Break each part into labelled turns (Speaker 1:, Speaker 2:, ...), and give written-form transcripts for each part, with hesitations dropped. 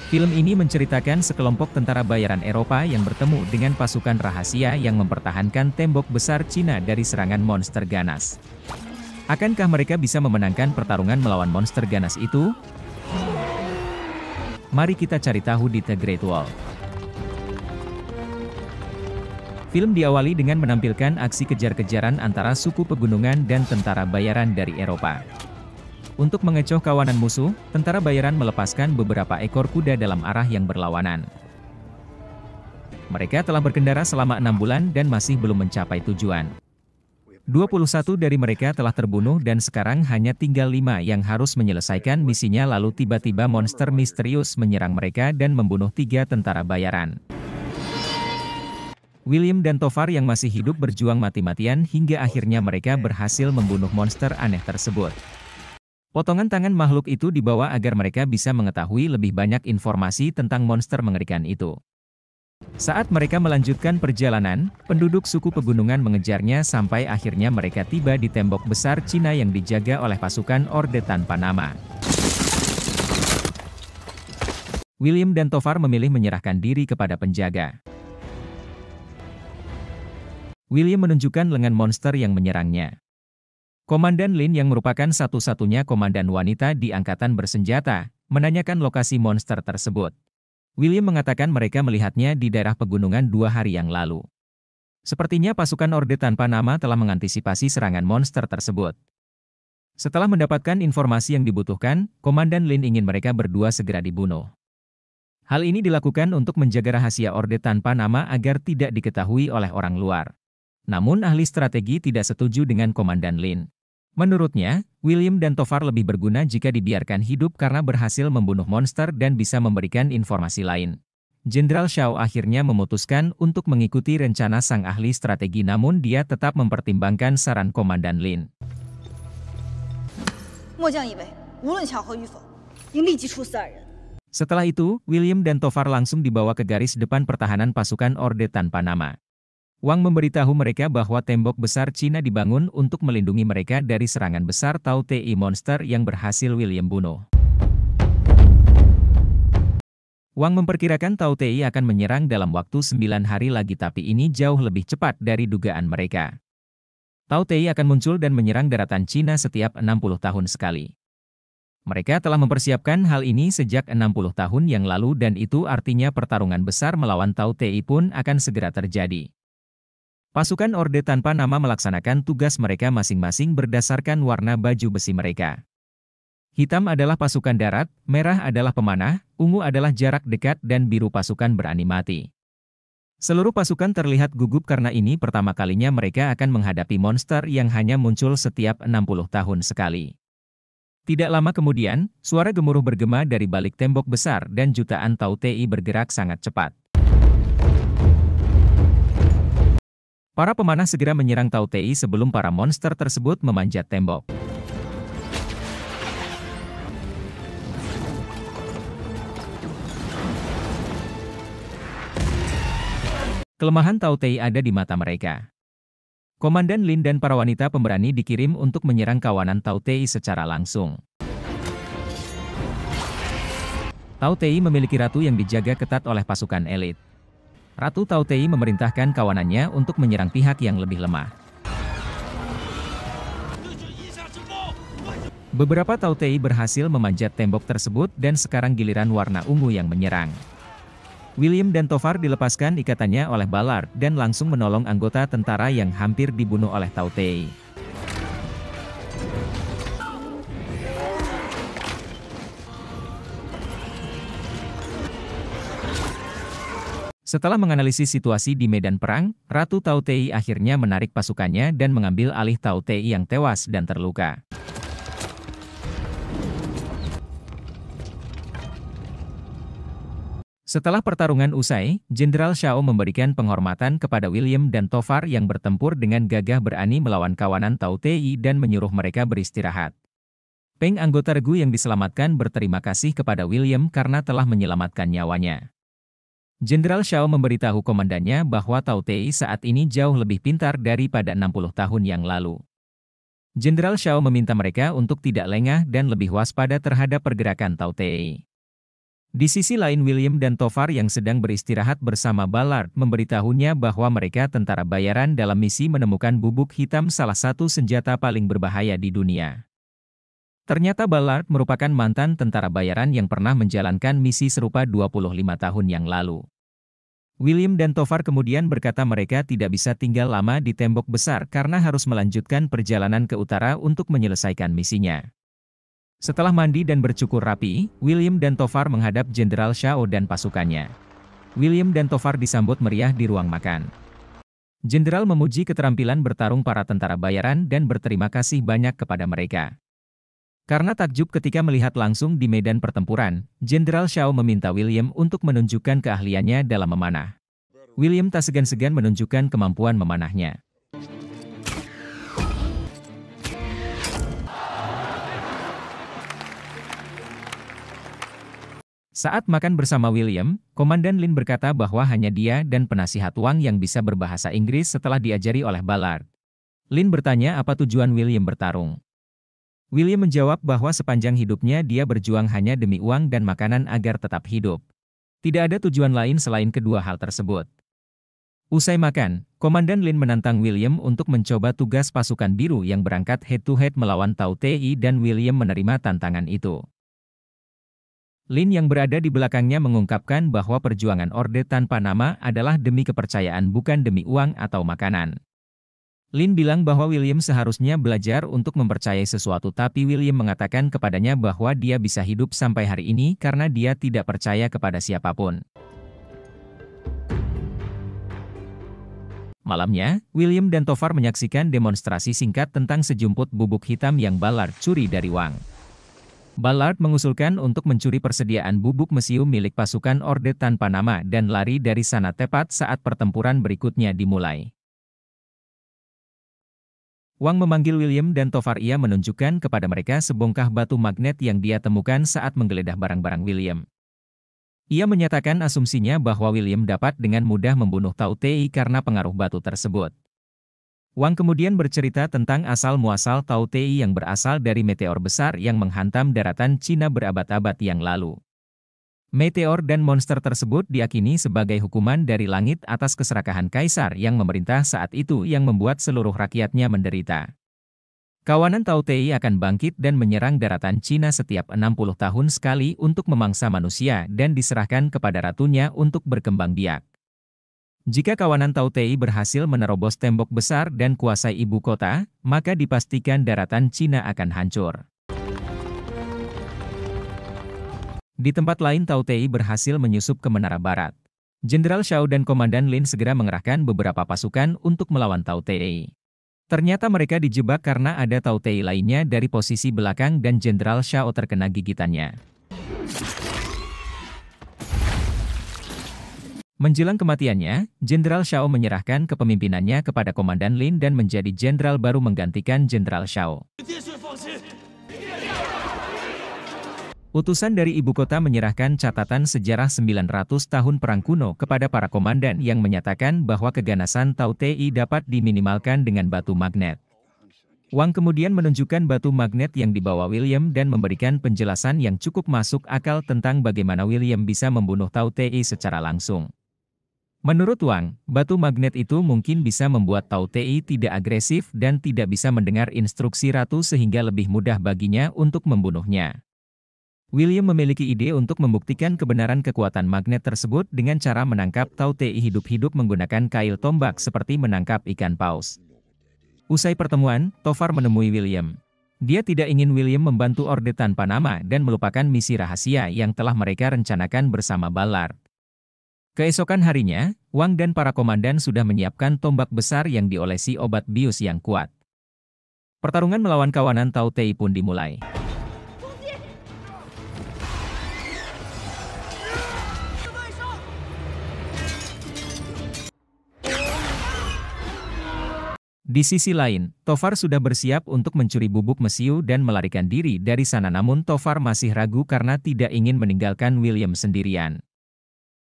Speaker 1: Film ini menceritakan sekelompok tentara bayaran Eropa yang bertemu dengan pasukan rahasia yang mempertahankan tembok besar Cina dari serangan monster ganas. Akankah mereka bisa memenangkan pertarungan melawan monster ganas itu? Mari kita cari tahu di The Great Wall. Film diawali dengan menampilkan aksi kejar-kejaran antara suku pegunungan dan tentara bayaran dari Eropa. Untuk mengecoh kawanan musuh, tentara bayaran melepaskan beberapa ekor kuda dalam arah yang berlawanan. Mereka telah berkendara selama 6 bulan dan masih belum mencapai tujuan. 21 dari mereka telah terbunuh dan sekarang hanya tinggal 5 yang harus menyelesaikan misinya, lalu tiba-tiba monster misterius menyerang mereka dan membunuh 3 tentara bayaran. William dan Tovar yang masih hidup berjuang mati-matian hingga akhirnya mereka berhasil membunuh monster aneh tersebut. Potongan tangan makhluk itu dibawa agar mereka bisa mengetahui lebih banyak informasi tentang monster mengerikan itu. Saat mereka melanjutkan perjalanan, penduduk suku pegunungan mengejarnya sampai akhirnya mereka tiba di tembok besar Cina yang dijaga oleh pasukan Orde Tanpa Nama. William dan Tovar memilih menyerahkan diri kepada penjaga. William menunjukkan lengan monster yang menyerangnya. Komandan Lin yang merupakan satu-satunya komandan wanita di angkatan bersenjata, menanyakan lokasi monster tersebut. William mengatakan mereka melihatnya di daerah pegunungan 2 hari yang lalu. Sepertinya pasukan Orde Tanpa Nama telah mengantisipasi serangan monster tersebut. Setelah mendapatkan informasi yang dibutuhkan, Komandan Lin ingin mereka berdua segera dibunuh. Hal ini dilakukan untuk menjaga rahasia Orde Tanpa Nama agar tidak diketahui oleh orang luar. Namun ahli strategi tidak setuju dengan Komandan Lin. Menurutnya, William dan Tovar lebih berguna jika dibiarkan hidup karena berhasil membunuh monster dan bisa memberikan informasi lain. Jenderal Shaw akhirnya memutuskan untuk mengikuti rencana sang ahli strategi, namun dia tetap mempertimbangkan saran Komandan Lin. Setelah itu, William dan Tovar langsung dibawa ke garis depan pertahanan pasukan Orde Tanpa Nama. Wang memberitahu mereka bahwa tembok besar Cina dibangun untuk melindungi mereka dari serangan besar Tao Te monster yang berhasil William bunuh. Wang memperkirakan Tao Te akan menyerang dalam waktu 9 hari lagi, tapi ini jauh lebih cepat dari dugaan mereka. Tao Te akan muncul dan menyerang daratan Cina setiap 60 tahun sekali. Mereka telah mempersiapkan hal ini sejak 60 tahun yang lalu dan itu artinya pertarungan besar melawan Tao Te pun akan segera terjadi. Pasukan Orde Tanpa Nama melaksanakan tugas mereka masing-masing berdasarkan warna baju besi mereka. Hitam adalah pasukan darat, merah adalah pemanah, ungu adalah jarak dekat dan biru pasukan berani mati. Seluruh pasukan terlihat gugup karena ini pertama kalinya mereka akan menghadapi monster yang hanya muncul setiap 60 tahun sekali. Tidak lama kemudian, suara gemuruh bergema dari balik tembok besar dan jutaan Tao Te bergerak sangat cepat. Para pemanah segera menyerang Tao Te sebelum para monster tersebut memanjat tembok. Kelemahan Tao Te ada di mata mereka. Komandan Lin dan para wanita pemberani dikirim untuk menyerang kawanan Tao Te secara langsung. Tao Te memiliki ratu yang dijaga ketat oleh pasukan elit. Ratu Tao Te memerintahkan kawanannya untuk menyerang pihak yang lebih lemah. Beberapa Tao Te berhasil memanjat tembok tersebut dan sekarang giliran warna ungu yang menyerang. William dan Tovar dilepaskan ikatannya oleh Ballard dan langsung menolong anggota tentara yang hampir dibunuh oleh Tao Te. Setelah menganalisis situasi di medan perang, Ratu Tao Te akhirnya menarik pasukannya dan mengambil alih Tao Te yang tewas dan terluka. Setelah pertarungan usai, Jenderal Shaw memberikan penghormatan kepada William dan Tovar yang bertempur dengan gagah berani melawan kawanan Tao Te dan menyuruh mereka beristirahat. Peng, anggota regu yang diselamatkan, berterima kasih kepada William karena telah menyelamatkan nyawanya. Jenderal Shaw memberitahu komandannya bahwa Tao Te saat ini jauh lebih pintar daripada 60 tahun yang lalu. Jenderal Shaw meminta mereka untuk tidak lengah dan lebih waspada terhadap pergerakan Tao Te. Di sisi lain William dan Tovar yang sedang beristirahat bersama Ballard memberitahunya bahwa mereka tentara bayaran dalam misi menemukan bubuk hitam, salah satu senjata paling berbahaya di dunia. Ternyata Ballard merupakan mantan tentara bayaran yang pernah menjalankan misi serupa 25 tahun yang lalu. William dan Tovar kemudian berkata mereka tidak bisa tinggal lama di tembok besar karena harus melanjutkan perjalanan ke utara untuk menyelesaikan misinya. Setelah mandi dan bercukur rapi, William dan Tovar menghadap Jenderal Shao dan pasukannya. William dan Tovar disambut meriah di ruang makan. Jenderal memuji keterampilan bertarung para tentara bayaran dan berterima kasih banyak kepada mereka. Karena takjub ketika melihat langsung di medan pertempuran, Jenderal Shao meminta William untuk menunjukkan keahliannya dalam memanah. William tak segan-segan menunjukkan kemampuan memanahnya. Saat makan bersama William, Komandan Lin berkata bahwa hanya dia dan penasihat Wang yang bisa berbahasa Inggris setelah diajari oleh Ballard. Lin bertanya apa tujuan William bertarung. William menjawab bahwa sepanjang hidupnya dia berjuang hanya demi uang dan makanan agar tetap hidup. Tidak ada tujuan lain selain kedua hal tersebut. Usai makan, Komandan Lin menantang William untuk mencoba tugas pasukan biru yang berangkat head-to-head melawan Tao Tei dan William menerima tantangan itu. Lin yang berada di belakangnya mengungkapkan bahwa perjuangan Orde Tanpa Nama adalah demi kepercayaan bukan demi uang atau makanan. Lin bilang bahwa William seharusnya belajar untuk mempercayai sesuatu, tapi William mengatakan kepadanya bahwa dia bisa hidup sampai hari ini karena dia tidak percaya kepada siapapun. Malamnya, William dan Tovar menyaksikan demonstrasi singkat tentang sejumput bubuk hitam yang Ballard curi dari Wang. Ballard mengusulkan untuk mencuri persediaan bubuk mesiu milik pasukan Orde Tanpa Nama dan lari dari sana tepat saat pertempuran berikutnya dimulai. Wang memanggil William dan Tovar. Ia menunjukkan kepada mereka sebongkah batu magnet yang dia temukan saat menggeledah barang-barang William. Ia menyatakan asumsinya bahwa William dapat dengan mudah membunuh Tao Tei karena pengaruh batu tersebut. Wang kemudian bercerita tentang asal-muasal Tao Tei yang berasal dari meteor besar yang menghantam daratan Cina berabad-abad yang lalu. Meteor dan monster tersebut diyakini sebagai hukuman dari langit atas keserakahan kaisar yang memerintah saat itu yang membuat seluruh rakyatnya menderita. Kawanan Tao Tei akan bangkit dan menyerang daratan Cina setiap 60 tahun sekali untuk memangsa manusia dan diserahkan kepada ratunya untuk berkembang biak. Jika kawanan Tao Tei berhasil menerobos tembok besar dan kuasai ibu kota, maka dipastikan daratan Cina akan hancur. Di tempat lain Tao Tei berhasil menyusup ke Menara Barat. Jenderal Shao dan Komandan Lin segera mengerahkan beberapa pasukan untuk melawan Tao Tei. Ternyata mereka dijebak karena ada Tao Tei lainnya dari posisi belakang dan Jenderal Shao terkena gigitannya. Menjelang kematiannya, Jenderal Shao menyerahkan kepemimpinannya kepada Komandan Lin dan menjadi jenderal baru menggantikan Jenderal Shao. Utusan dari ibu kota menyerahkan catatan sejarah 900 tahun perang kuno kepada para komandan yang menyatakan bahwa keganasan Tao Tei dapat diminimalkan dengan batu magnet. Wang kemudian menunjukkan batu magnet yang dibawa William dan memberikan penjelasan yang cukup masuk akal tentang bagaimana William bisa membunuh Tao Tei secara langsung. Menurut Wang, batu magnet itu mungkin bisa membuat Tao Tei tidak agresif dan tidak bisa mendengar instruksi ratu sehingga lebih mudah baginya untuk membunuhnya. William memiliki ide untuk membuktikan kebenaran kekuatan magnet tersebut dengan cara menangkap Tao Tei hidup-hidup menggunakan kail tombak seperti menangkap ikan paus. Usai pertemuan, Tovar menemui William. Dia tidak ingin William membantu Orde Tanpa Nama dan melupakan misi rahasia yang telah mereka rencanakan bersama Ballard. Keesokan harinya, Wang dan para komandan sudah menyiapkan tombak besar yang diolesi obat bius yang kuat. Pertarungan melawan kawanan Tao Tei pun dimulai. Di sisi lain, Tovar sudah bersiap untuk mencuri bubuk mesiu dan melarikan diri dari sana, namun Tovar masih ragu karena tidak ingin meninggalkan William sendirian.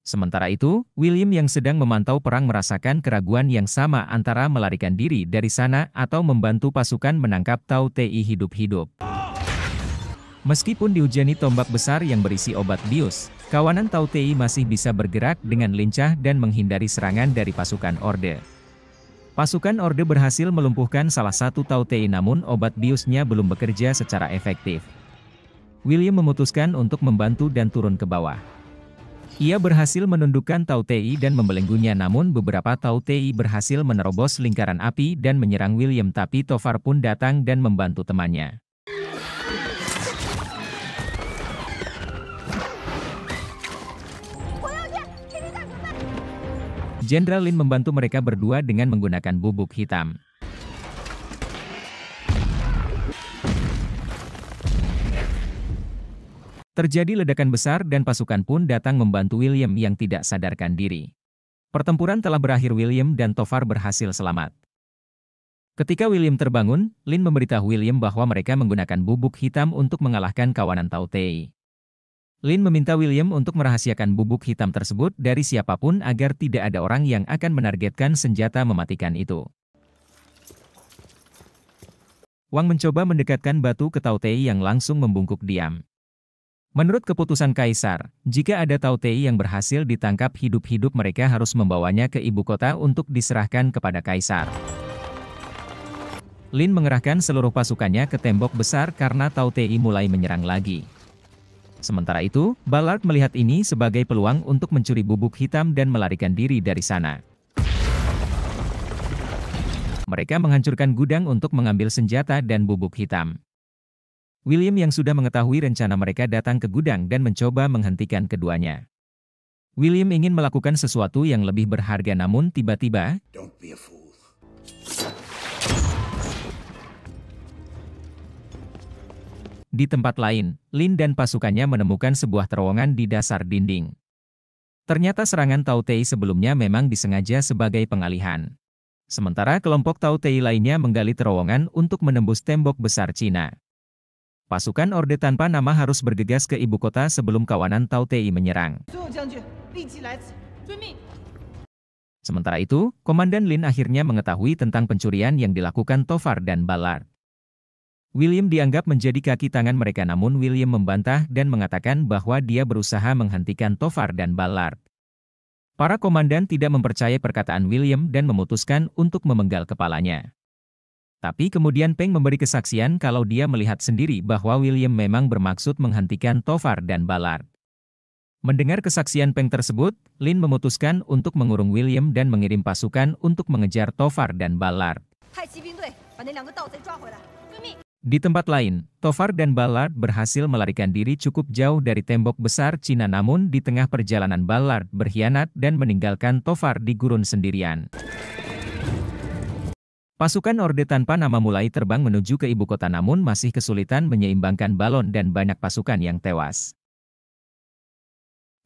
Speaker 1: Sementara itu, William yang sedang memantau perang merasakan keraguan yang sama antara melarikan diri dari sana atau membantu pasukan menangkap Tao Tei hidup-hidup. Meskipun dihujani tombak besar yang berisi obat bius, Kawanan Tao Tei masih bisa bergerak dengan lincah dan menghindari serangan dari pasukan Orde. Pasukan Orde berhasil melumpuhkan salah satu Tao Tei, namun obat biusnya belum bekerja secara efektif. William memutuskan untuk membantu dan turun ke bawah. Ia berhasil menundukkan Tao Tei dan membelenggunya, namun beberapa Tao Tei berhasil menerobos lingkaran api dan menyerang William, tapi Tofar pun datang dan membantu temannya. Jenderal Lin membantu mereka berdua dengan menggunakan bubuk hitam. Terjadi ledakan besar dan pasukan pun datang membantu William yang tidak sadarkan diri. Pertempuran telah berakhir, William dan Tofar berhasil selamat. Ketika William terbangun, Lin memberitahu William bahwa mereka menggunakan bubuk hitam untuk mengalahkan kawanan Tao Tei. Lin meminta William untuk merahasiakan bubuk hitam tersebut dari siapapun agar tidak ada orang yang akan menargetkan senjata mematikan itu. Wang mencoba mendekatkan batu ke Tao Tei yang langsung membungkuk diam. Menurut keputusan Kaisar, jika ada Tao Tei yang berhasil ditangkap hidup-hidup, mereka harus membawanya ke ibu kota untuk diserahkan kepada Kaisar. Lin mengerahkan seluruh pasukannya ke tembok besar karena Tao Tei mulai menyerang lagi. Sementara itu, Ballard melihat ini sebagai peluang untuk mencuri bubuk hitam dan melarikan diri dari sana. Mereka menghancurkan gudang untuk mengambil senjata dan bubuk hitam. William yang sudah mengetahui rencana mereka datang ke gudang dan mencoba menghentikan keduanya. William ingin melakukan sesuatu yang lebih berharga, namun tiba-tiba di tempat lain, Lin dan pasukannya menemukan sebuah terowongan di dasar dinding. Ternyata serangan Tao Tei sebelumnya memang disengaja sebagai pengalihan. Sementara kelompok Tao Tei lainnya menggali terowongan untuk menembus tembok besar Cina. Pasukan Orde tanpa nama harus bergegas ke ibu kota sebelum kawanan Tao Tei menyerang. Sementara itu, Komandan Lin akhirnya mengetahui tentang pencurian yang dilakukan Tofar dan Ballard. William dianggap menjadi kaki tangan mereka, namun William membantah dan mengatakan bahwa dia berusaha menghentikan Tofar dan Ballard. Para komandan tidak mempercayai perkataan William dan memutuskan untuk memenggal kepalanya. Tapi kemudian Peng memberi kesaksian kalau dia melihat sendiri bahwa William memang bermaksud menghentikan Tofar dan Ballard. Mendengar kesaksian Peng tersebut, Lin memutuskan untuk mengurung William dan mengirim pasukan untuk mengejar Tofar dan Ballard. Di tempat lain, Tofar dan Ballard berhasil melarikan diri cukup jauh dari tembok besar Cina, namun di tengah perjalanan Ballard berkhianat dan meninggalkan Tofar di gurun sendirian. Pasukan Orde tanpa nama mulai terbang menuju ke ibu kota, namun masih kesulitan menyeimbangkan balon dan banyak pasukan yang tewas.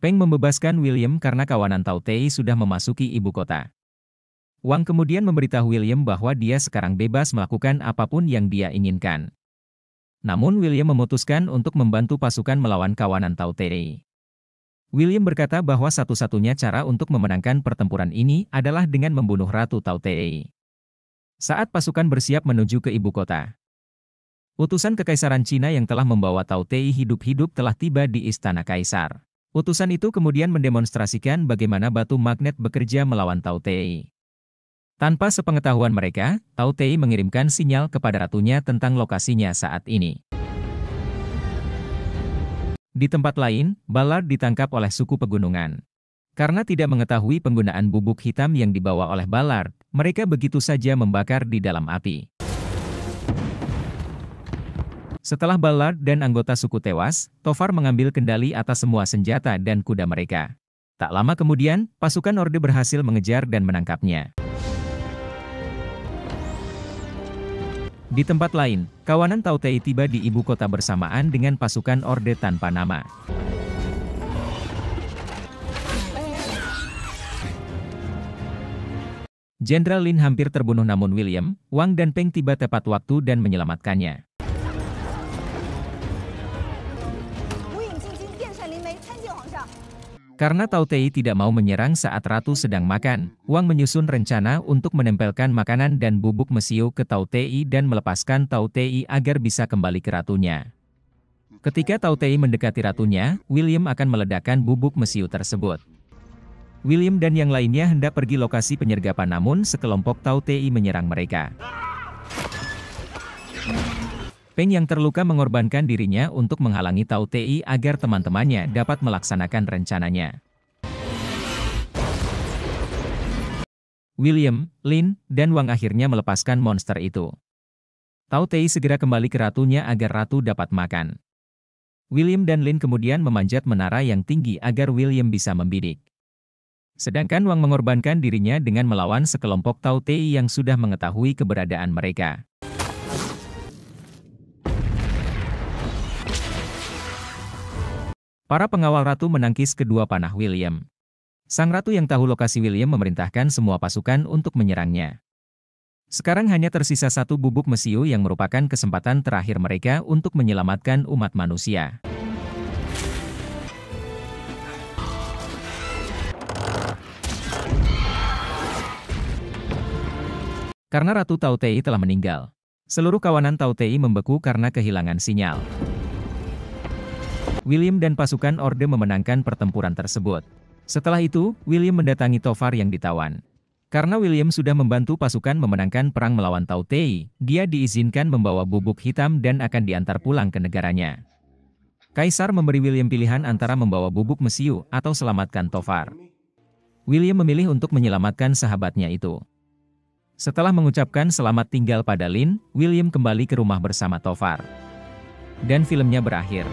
Speaker 1: Peng membebaskan William karena kawanan Tao Tei sudah memasuki ibu kota. Wang kemudian memberitahu William bahwa dia sekarang bebas melakukan apapun yang dia inginkan. Namun William memutuskan untuk membantu pasukan melawan kawanan Tao Tei. William berkata bahwa satu-satunya cara untuk memenangkan pertempuran ini adalah dengan membunuh Ratu Tao Tei. Saat pasukan bersiap menuju ke ibu kota, utusan Kekaisaran Cina yang telah membawa Tao Tei hidup-hidup telah tiba di Istana Kaisar. Utusan itu kemudian mendemonstrasikan bagaimana batu magnet bekerja melawan Tao Tei. Tanpa sepengetahuan mereka, Tao Tei mengirimkan sinyal kepada ratunya tentang lokasinya saat ini. Di tempat lain, Ballard ditangkap oleh suku pegunungan. Karena tidak mengetahui penggunaan bubuk hitam yang dibawa oleh Ballard, mereka begitu saja membakar di dalam api. Setelah Ballard dan anggota suku tewas, Tofar mengambil kendali atas semua senjata dan kuda mereka. Tak lama kemudian, pasukan Orde berhasil mengejar dan menangkapnya. Di tempat lain, kawanan Tao Tei tiba di ibu kota bersamaan dengan pasukan Orde tanpa nama. Jenderal Lin hampir terbunuh, namun William, Wang dan Peng tiba tepat waktu dan menyelamatkannya. Karena Tao Tei tidak mau menyerang saat ratu sedang makan, Wang menyusun rencana untuk menempelkan makanan dan bubuk mesiu ke Tao Tei dan melepaskan Tao Tei agar bisa kembali ke ratunya. Ketika Tao Tei mendekati ratunya, William akan meledakkan bubuk mesiu tersebut. William dan yang lainnya hendak pergi lokasi penyergapan, namun sekelompok Tao Tei menyerang mereka. Peng yang terluka mengorbankan dirinya untuk menghalangi Tao Tei agar teman-temannya dapat melaksanakan rencananya. William, Lin, dan Wang akhirnya melepaskan monster itu. Tao Tei segera kembali ke ratunya agar ratu dapat makan. William dan Lin kemudian memanjat menara yang tinggi agar William bisa membidik. Sedangkan Wang mengorbankan dirinya dengan melawan sekelompok Tao Tei yang sudah mengetahui keberadaan mereka. Para pengawal ratu menangkis kedua panah William. Sang ratu yang tahu lokasi William memerintahkan semua pasukan untuk menyerangnya. Sekarang hanya tersisa satu bubuk mesiu yang merupakan kesempatan terakhir mereka untuk menyelamatkan umat manusia. Karena Ratu Tao Tei telah meninggal, seluruh kawanan Tao Tei membeku karena kehilangan sinyal. William dan pasukan Orde memenangkan pertempuran tersebut. Setelah itu, William mendatangi Tofar yang ditawan. Karena William sudah membantu pasukan memenangkan perang melawan Tao Tei, dia diizinkan membawa bubuk hitam dan akan diantar pulang ke negaranya. Kaisar memberi William pilihan antara membawa bubuk mesiu atau selamatkan Tofar. William memilih untuk menyelamatkan sahabatnya itu. Setelah mengucapkan selamat tinggal pada Lin, William kembali ke rumah bersama Tofar. Dan filmnya berakhir.